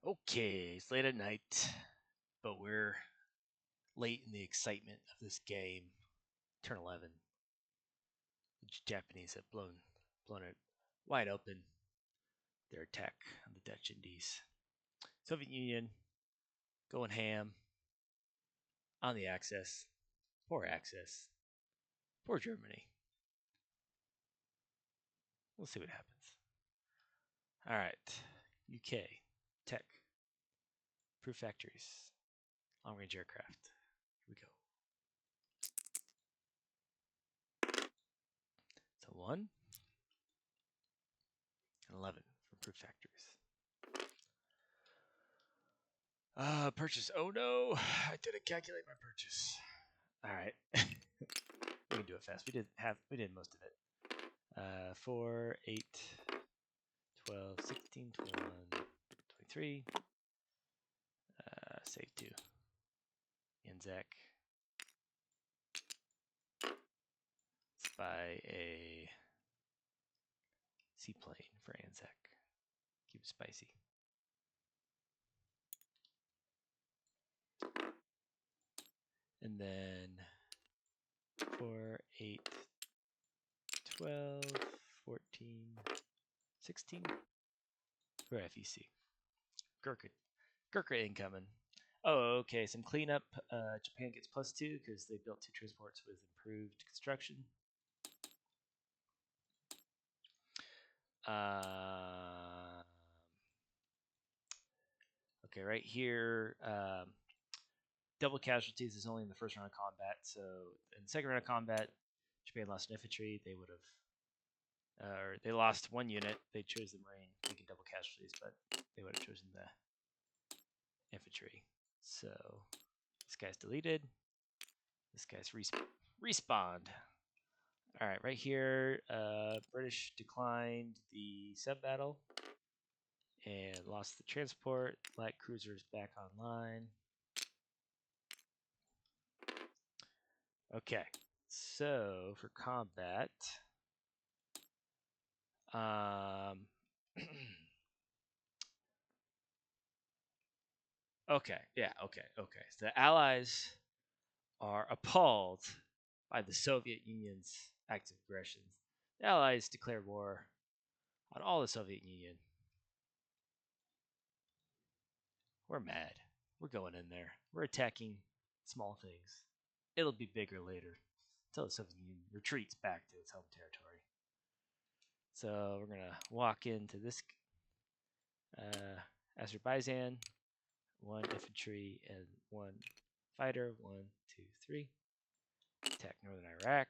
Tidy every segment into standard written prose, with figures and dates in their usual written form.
Okay, it's late at night, but we're late in the excitement of this game. Turn 11. The Japanese have blown it wide open. Their attack on the Dutch Indies. Soviet Union going ham on the Axis. Poor Axis. Poor Germany. We'll see what happens. All right, UK tech, proof factories, long range aircraft. Here we go. So 1 and 11 from proof factories. Purchase. Oh no, I didn't calculate my purchase. All right, we can do it fast. We did most of it. 4, 8, 12, 16, 21, 23. Save 2. Anzac. Let's buy a seaplane for Anzac. Keep it spicy. And then 4, 8, 12, 14, 16. For FEC. Gurkha incoming. Oh, okay. Some cleanup. Japan gets +2 because they built 2 transports with improved construction. Okay, right here, double casualties is only in the first round of combat. So in the second round of combat, Japan lost an infantry. They would have, or they lost 1 unit. They chose the marine, making double casualties, but they would have chosen the infantry. So this guy's deleted. This guy's respawned. All right, right here, British declined the sub battle and lost the transport. Light cruisers back online. Okay, so for combat, okay, yeah, okay. So the Allies are appalled by the Soviet Union's acts of aggression. The Allies declare war on all the Soviet Union. We're mad. We're going in there. We're attacking small things. It'll be bigger later until the Soviet Union retreats back to its home territory. So we're going to walk into this Azerbaijan, 1 infantry and 1 fighter. 1, 2, 3. Attack northern Iraq.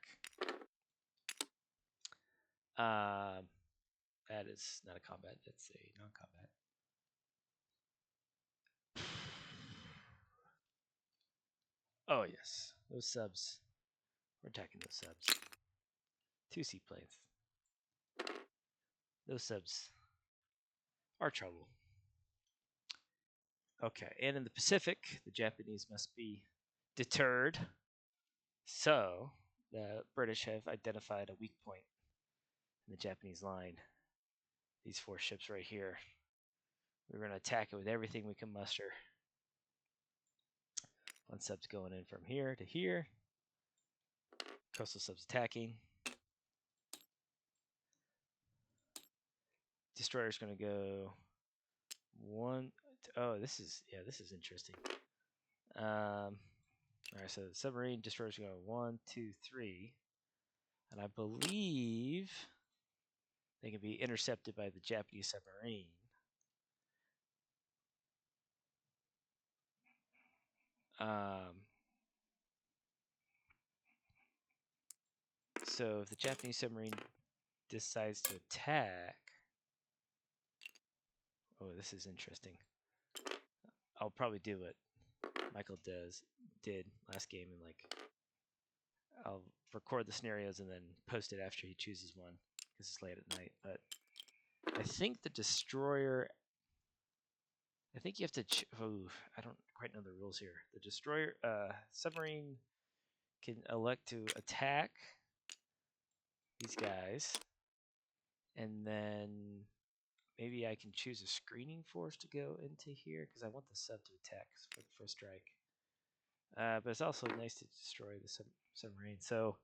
That is not a combat, that's a non-combat. Oh yes, those subs. We're attacking those subs. 2 seaplanes. Those subs are trouble. Okay, and in the Pacific, the Japanese must be deterred. So the British have identified a weak point in the Japanese line. These 4 ships right here. We're going to attack it with everything we can muster. 1 sub's going in from here to here. Coastal subs attacking. Destroyer's going to go 1. Oh, this is interesting. All right, so the submarine destroyers go 1, 2, 3, and I believe they can be intercepted by the Japanese submarine. So if the Japanese submarine decides to attack, oh, this is interesting. I'll probably do what Michael did last game, and like I'll record the scenarios and then post it after he chooses one because it's late at night. But I think the destroyer. I think you have to. I don't quite know the rules here. The destroyer, submarine, can elect to attack these guys, and then maybe I can choose a screening force to go into here because I want the sub to attack for strike. But it's also nice to destroy the submarine. So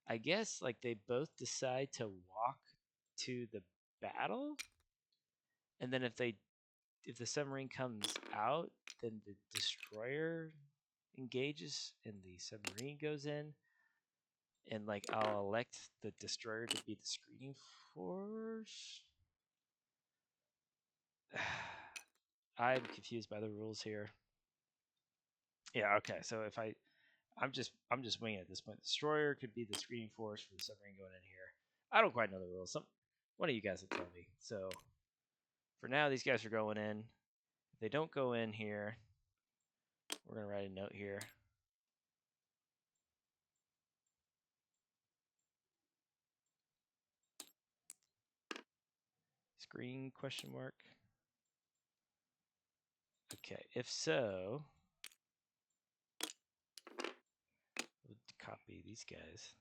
I guess like they both decide to walk to the battle, and then if the submarine comes out, then the destroyer engages and the submarine goes in, and like I'll elect the destroyer to be the screening force. I'm confused by the rules here. Yeah, okay. So if I'm just winging it at this point. The destroyer could be the screening force for the submarine going in here. I don't quite know the rules. One of you guys will tell me. So for now, these guys are going in. If they don't go in here, we're gonna write a note here. Screen question mark. Okay, if so, we'll copy these guys.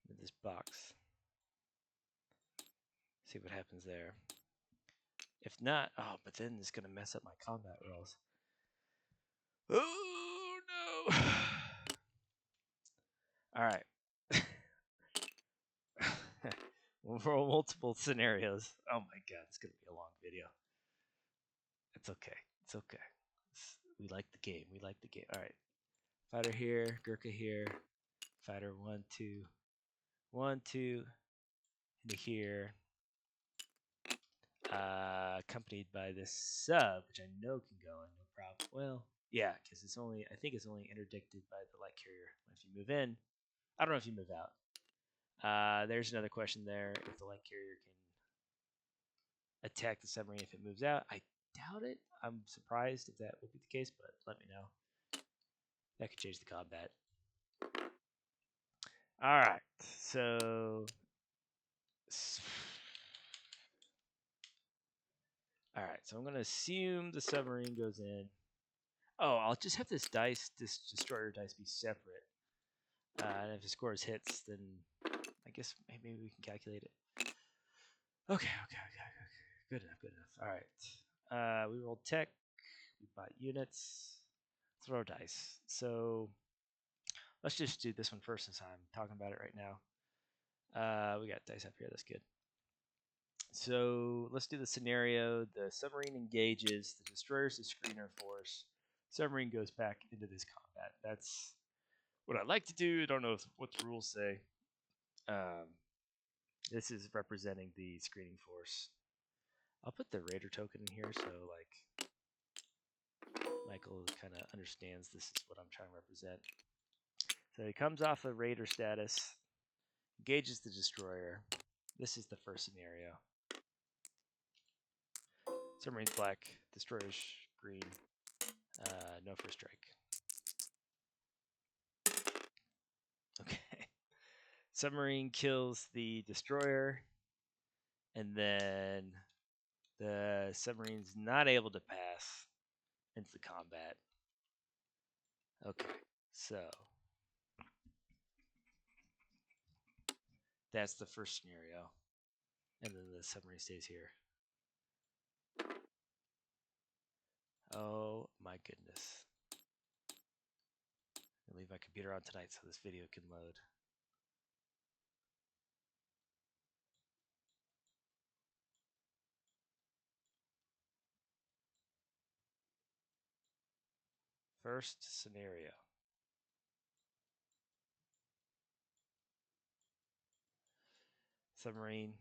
In this box. See what happens there. If not, oh, but then it's gonna mess up my combat rolls. Oh no! All right. We'll roll multiple scenarios. Oh my god, it's gonna be a long video. It's okay. It's okay. We like the game. We like the game. All right. Fighter here. Gurkha here. Fighter 1, 2, 1, 2, into here. Accompanied by this sub, which I know can go in, no problem. Well, yeah, because I think it's only interdicted by the light carrier. If you move in, I don't know if you move out. There's another question there. If the light carrier can attack the submarine if it moves out, I doubt it. I'm surprised if that will be the case, but let me know. That could change the combat. All right, so I'm gonna assume the submarine goes in. Oh, I'll just have this destroyer dice be separate. And if the score is hits, then I guess maybe we can calculate it. Okay. Good enough. All right. We rolled tech. We bought units. Throw dice. So let's just do this one first since I'm talking about it right now. We got dice up here. That's good. So let's do the scenario. The submarine engages. The destroyer's the screener force. Submarine goes back into this combat. That's what I'd like to do. I don't know what the rules say. This is representing the screening force. I'll put the Raider token in here so like Michael kind of understands this is what I'm trying to represent. So he comes off of Raider status, engages the destroyer. This is the first scenario. Submarine's black, destroyer's green. No first strike. Okay. Submarine kills the destroyer, and then the submarine's not able to pass into the combat. Okay, so that's the first scenario. And then the submarine stays here. Oh my goodness. I'll leave my computer on tonight so this video can load. First scenario. Submarine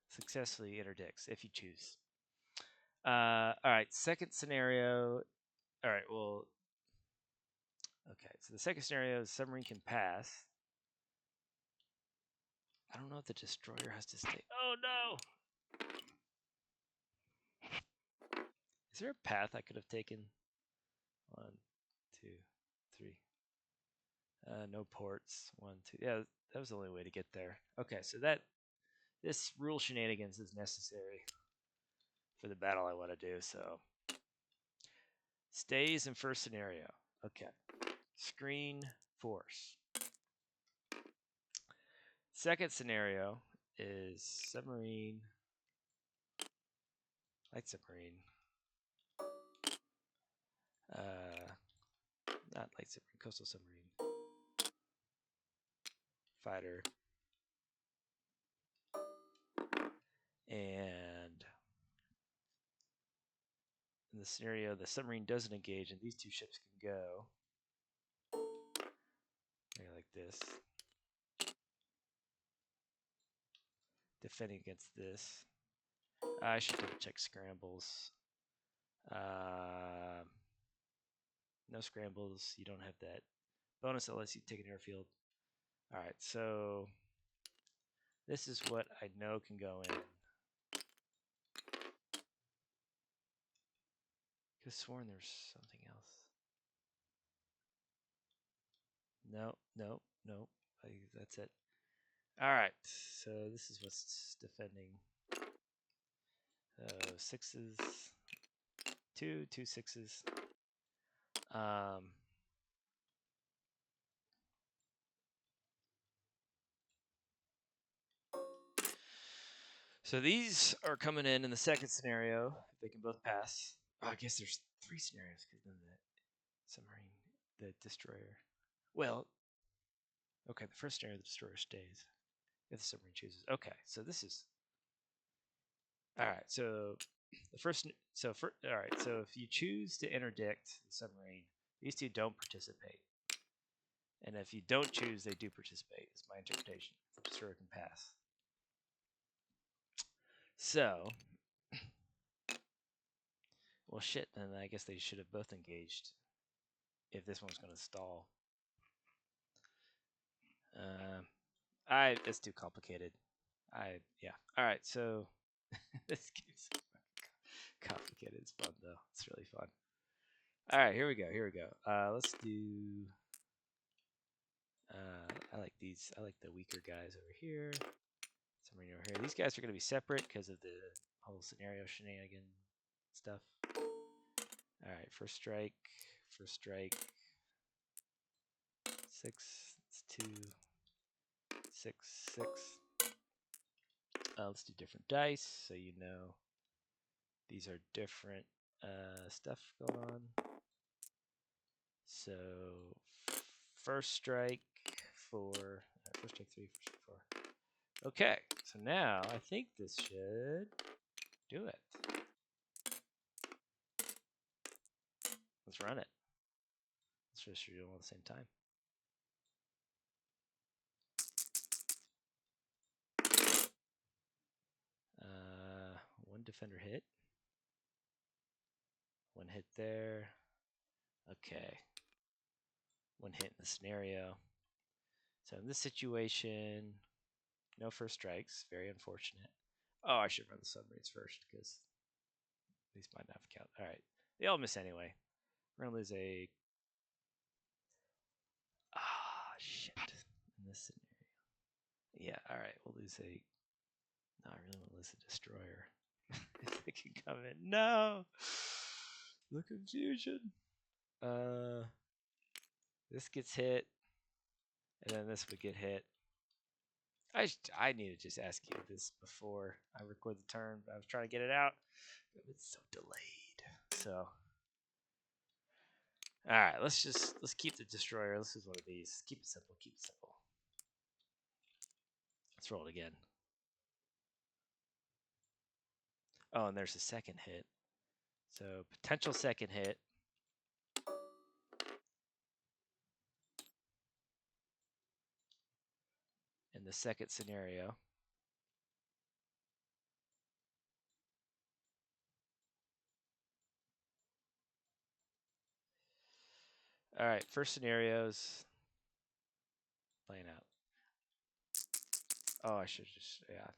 successfully interdicts if you choose. All right, second scenario. All right, well, okay, so the second scenario is submarine can pass. I don't know if the destroyer has to stay. Oh no! Is there a path I could have taken? 1, 2, 3. No ports. 1, 2. Yeah, that was the only way to get there. Okay, so this rule shenanigans is necessary for the battle I want to do. So stays in first scenario. Okay, screen force. Second scenario is submarine, light submarine, not light submarine, coastal submarine, fighter, and in the scenario the submarine doesn't engage and these two ships can go like this, defending against this. I should double check scrambles. No scrambles. You don't have that bonus unless you take an airfield. All right, so this is what I know can go in. Could have sworn there's something else. No. That's it. All right, so this is what's defending. Sixes, two sixes. So these are coming in the second scenario. If they can both pass. Oh, I guess there's 3 scenarios because then the submarine, the destroyer. Well, okay, the first scenario, the destroyer stays. If the submarine chooses. Okay, so this is. All right, so the first. All right, so if you choose to interdict the submarine, these two don't participate. And if you don't choose, they do participate. Is my interpretation. The destroyer can pass. So, well, shit. Then I guess they should have both engaged. If this one's going to stall. It's too complicated. Yeah. All right, so this game's complicated. It's fun though. It's really fun. All right, here we go. Let's do. I like these. I like the weaker guys over here. Submarine over here. These guys are going to be separate because of the whole scenario shenanigan stuff. All right, first strike. 6. It's 2. 6. 6. Let's do different dice so you know these are different stuff going on. So first strike 4. First strike 3. First strike 4. Okay, so now I think this should do it. Let's run it. Let's just do them all at the same time. One defender hit. One hit there. Okay. One hit in the scenario. So in this situation, no first strikes. Very unfortunate. Oh, I should run the submarines first because these might not count. All right. They all miss anyway. We're going to lose a... shit. In this scenario. Yeah, all right. We'll lose a... No, I really want to lose a destroyer. If they can come in. No! The confusion. This gets hit. And then this would get hit. I need to just ask you this before I record the turn, but I was trying to get it out. It's so delayed. So, all right, let's keep the destroyer. This is one of these. Keep it simple. Let's roll it again. Oh, and there's a second hit. So potential second hit. In the second scenario. All right, first scenario's playing out. Oh, I should just, yeah.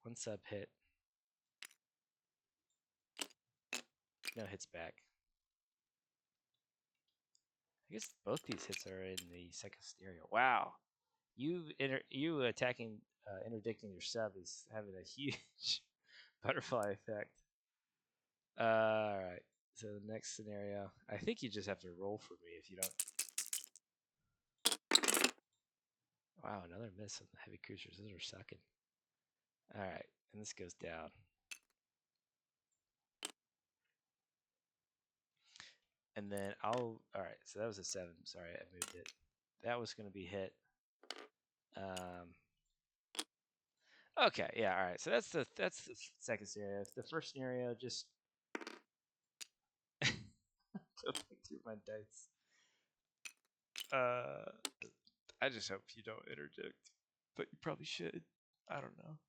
One sub hit. No hits back. I guess both these hits are in the second scenario. Wow. You attacking, interdicting your sub is having a huge butterfly effect. All right. So the next scenario, I think you just have to roll for me if you don't. Wow, another miss on the heavy cruisers. Those are sucking. All right, and this goes down. And then all right, so that was a 7. Sorry, I moved it. That was going to be hit. Okay, yeah, all right. So that's the second scenario. The first scenario, just flipping through my dice. I just hope you don't interject, but you probably should. I don't know.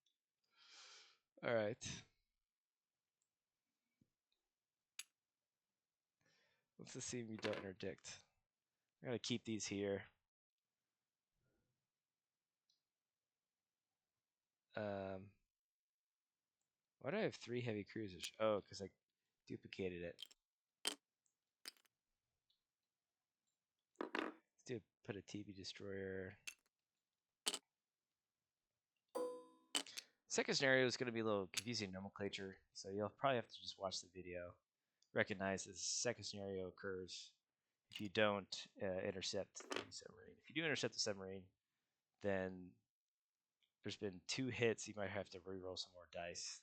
All right. Let's assume you don't interdict. I'm gonna keep these here. Why do I have 3 heavy cruisers? Oh, because I duplicated it. Let's put a TB destroyer. Second scenario is going to be a little confusing nomenclature, so you'll probably have to just watch the video. Recognize this second scenario occurs if you don't intercept the submarine. If you do intercept the submarine, then there's been 2 hits. You might have to re-roll some more dice.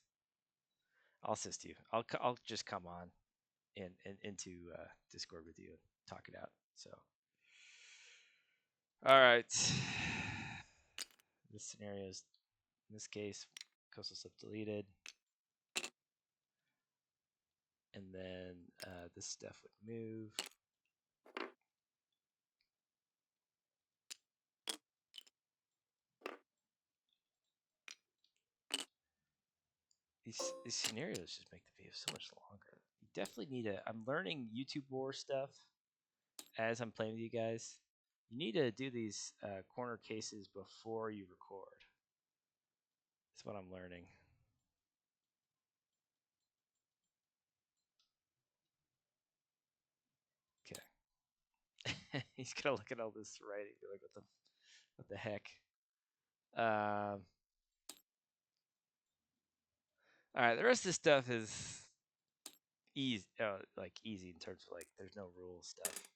I'll assist you. I'll just come on into Discord with you and talk it out. So, all right. This scenario is, in this case, coastal slip deleted, and then this stuff would move. These scenarios just make the video so much longer. You definitely need to. I'm learning YouTube war stuff as I'm playing with you guys. You need to do these corner cases before you record. That's what I'm learning. Okay. He's gonna look at all this writing, be like, what the heck? All right, the rest of this stuff is easy, easy in terms of like there's no rule stuff.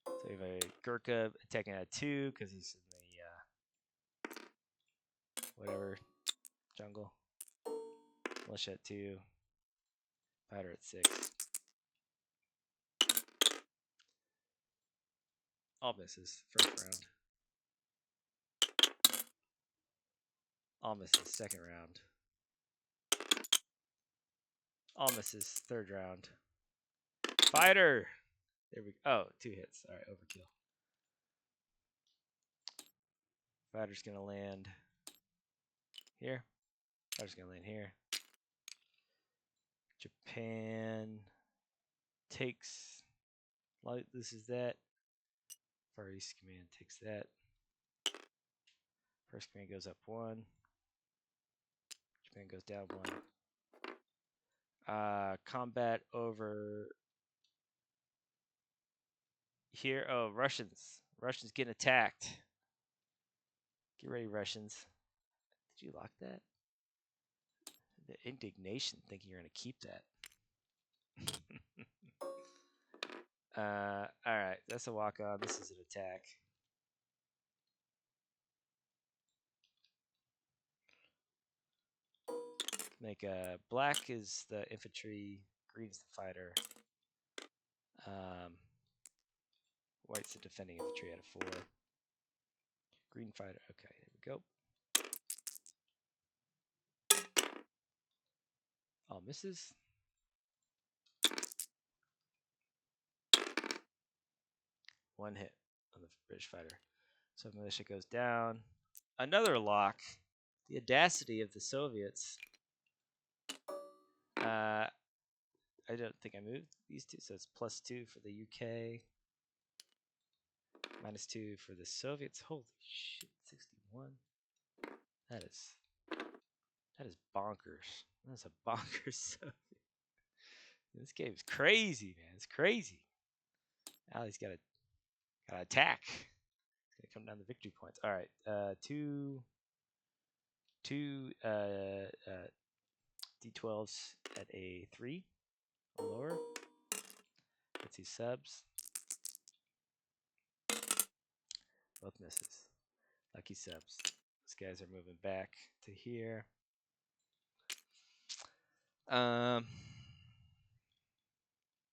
So we have a Gurkha attacking at 2 because he's in the whatever jungle. Militia at 2, fighter at 6. All misses first round. All misses second round. All misses third round. Fighter. There we go. Oh, 2 hits. All right, overkill. Fighter's gonna land here. Fighter's gonna land here. Japan takes. This is that. Far East Command takes that. First command goes up 1. Japan goes down 1. Combat over here. Oh, Russians. Russians getting attacked. Get ready, Russians. Did you lock that? The indignation thinking you're going to keep that. All right, that's a walk on. This is an attack. Make black is the infantry, green's the fighter. White's the defending infantry at a 4. Green fighter. Okay, there we go. All misses. One hit on the British fighter. So militia goes down. Another lock. The audacity of the Soviets. I don't think I moved these 2, so it's +2 for the UK. -2 for the Soviets. Holy shit, 61. That is bonkers. That's a bonkers Soviet. This game is crazy, man. It's crazy. Ali's got to attack. It's gonna come down to victory points. All right, two D12s at a 3 or lower. Let's see subs. Both misses. Lucky subs. These guys are moving back to here.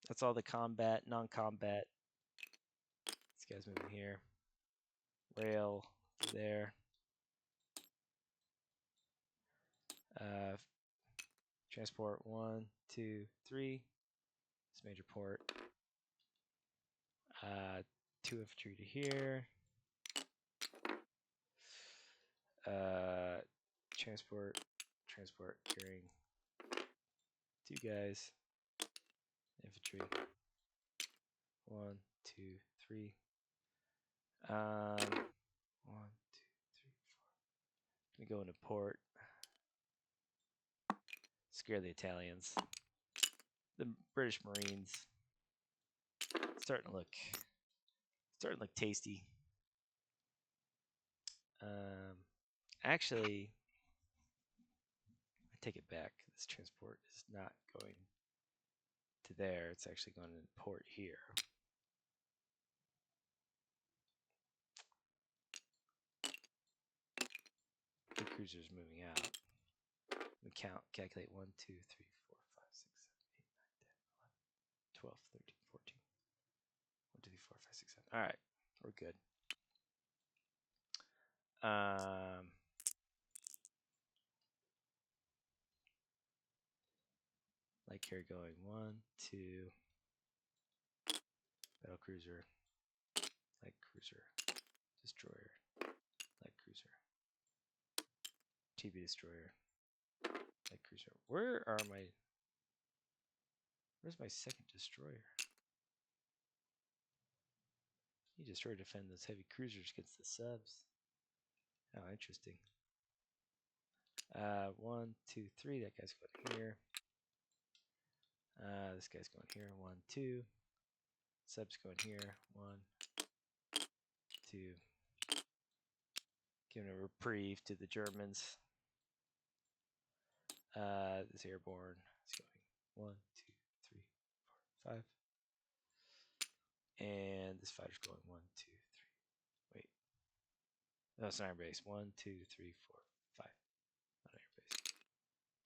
That's all the combat, non-combat. These guys moving here. Rail there. Transport 1, 2, 3. It's major port. 2 infantry to here. Transport carrying 2 guys. Infantry. 1, 2, 3. 1, 2, 3, 4. Gonna go into port. Scare the Italians. The British Marines. Starting to look tasty. Actually, I take it back. This transport is not going to there. It's actually going to port here. The cruiser's moving out. We calculate 1, 2, 3, 4, 5, 6, 7, 8, 9, 10, 11, 12, 13, 14. 1, 2, 3, 4, 5, 6, 7. All right, we're good. Light carrier going 1, 2. Battle cruiser, light cruiser, destroyer, light cruiser, TB destroyer, light cruiser. Where's my second destroyer? You destroyer defend those heavy cruisers against the subs. Oh, interesting. 1, 2, 3. That guy's going here. This guy's going here. 1, 2. Subs going here. 1, 2. Giving a reprieve to the Germans. This airborne is going 1, 2, 3, 4, 5. And this fighter's going 1, 2, 3. Wait. No, it's an air base. 1, 2, 3, 4, 5. Not air base.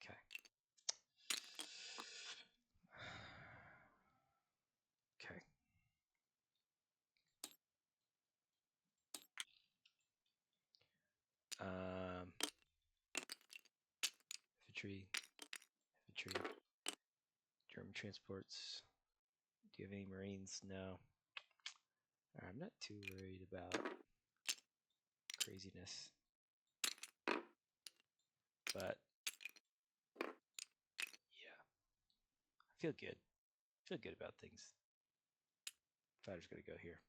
Okay. Okay. Infantry. German transports. Do you have any Marines? No. I'm not too worried about craziness. But yeah. I feel good. Feel good about things. Fighter's gonna go here.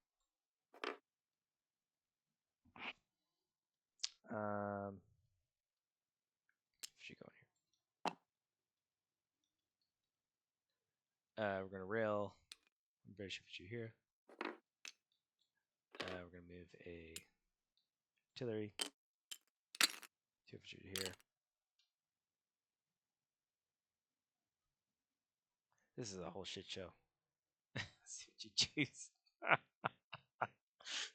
She going here. We're gonna rail British infantry here. We're gonna move a artillery, 2 infantry here. This is a whole shit show. See what you choose.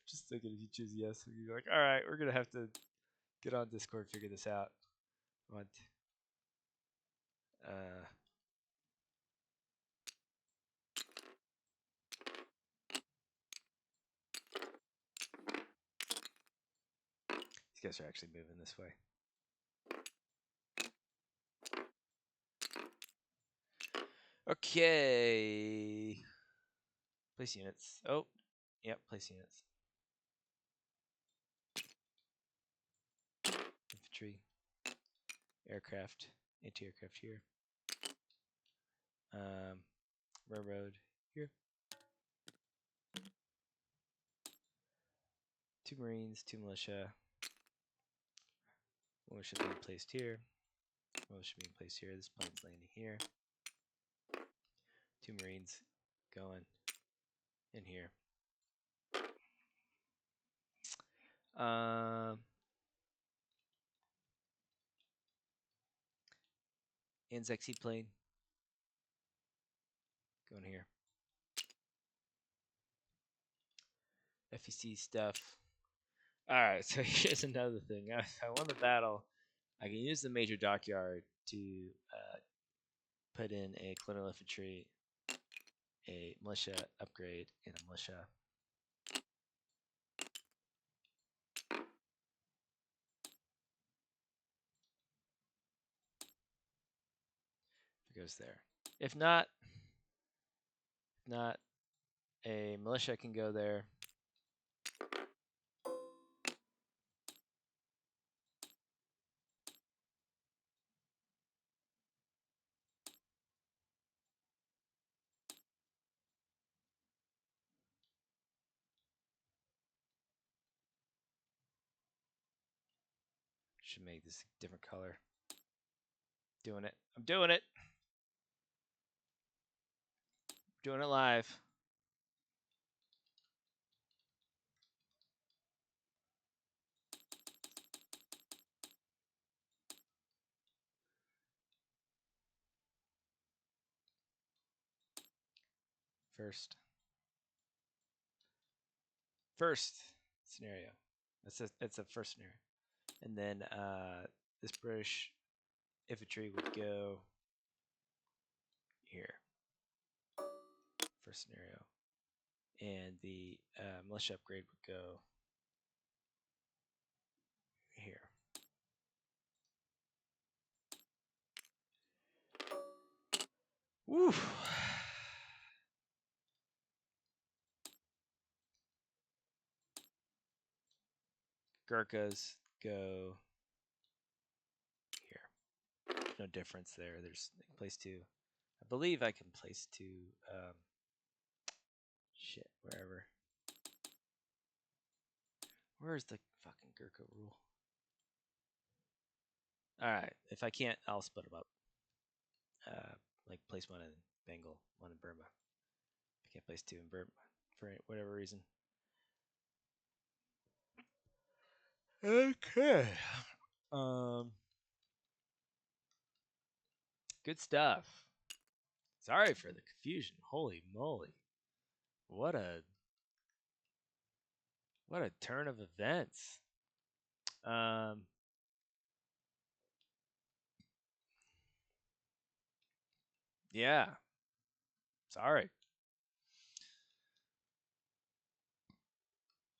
Just thinking if you choose yes, you're like, all right, we're gonna have to get on Discord and figure this out. What? These guys are actually moving this way. Okay. Place units. Oh, yep, place units. Infantry. Aircraft. Anti-aircraft here. Railroad here. 2 Marines, 2 militia. 1 should be placed here. 1 should be placed here. This plane's landing here. 2 Marines going in here. Anzac seaplane going here. FEC stuff. All right, so here's another thing. I won the battle. I can use the major dockyard to put in a colonial infantry, a militia upgrade, and a militia. It goes there. If not, a militia can go there. Should make this a different color. Doing it. I'm doing it. Doing it live. First scenario. That's a first scenario. And then this British infantry would go here. First scenario. And the militia upgrade would go here. Woo! Gurkhas go here. No difference there. There's place two. I believe I can place two. Shit, wherever. Where's the fucking Gurkha rule? Alright, if I can't, I'll split them up. Like place one in Bengal, one in Burma. I can't place two in Burma for whatever reason. Okay. Good stuff. Sorry for the confusion. Holy moly. What a turn of events. Yeah. Sorry.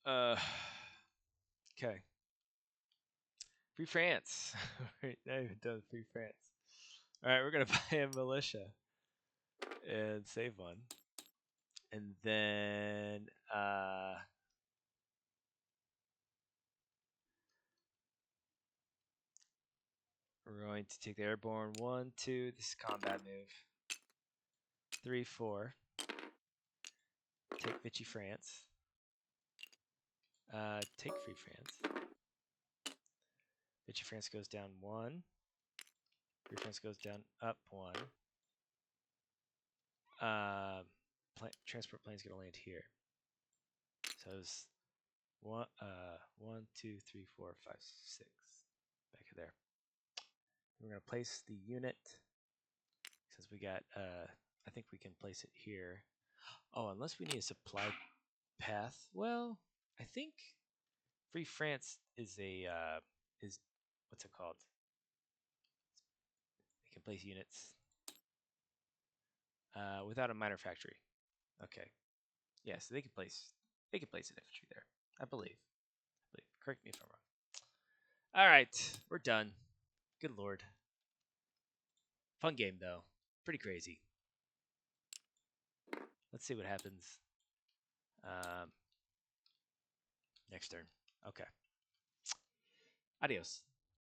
Okay. Free France. Right, now you've done Free France. All right, we're gonna buy a militia and save one, and then we're going to take the airborne 1, 2. This is combat move. 3, 4. Take Vichy France. Take Free France. Vichy France goes down 1. Free France goes down up 1. Transport plane's gonna land here. So it's 1, 2, 3, 4, 5, 6. Back there. We're gonna place the unit since we got. I think we can place it here. Oh, unless we need a supply path. Well, I think Free France is a is what's it called? They can place units without a minor factory. Okay. Yeah, so they can place an infantry there. I believe. Correct me if I'm wrong. All right, we're done. Good lord. Fun game though. Pretty crazy. Let's see what happens. Next turn. Okay. Adios.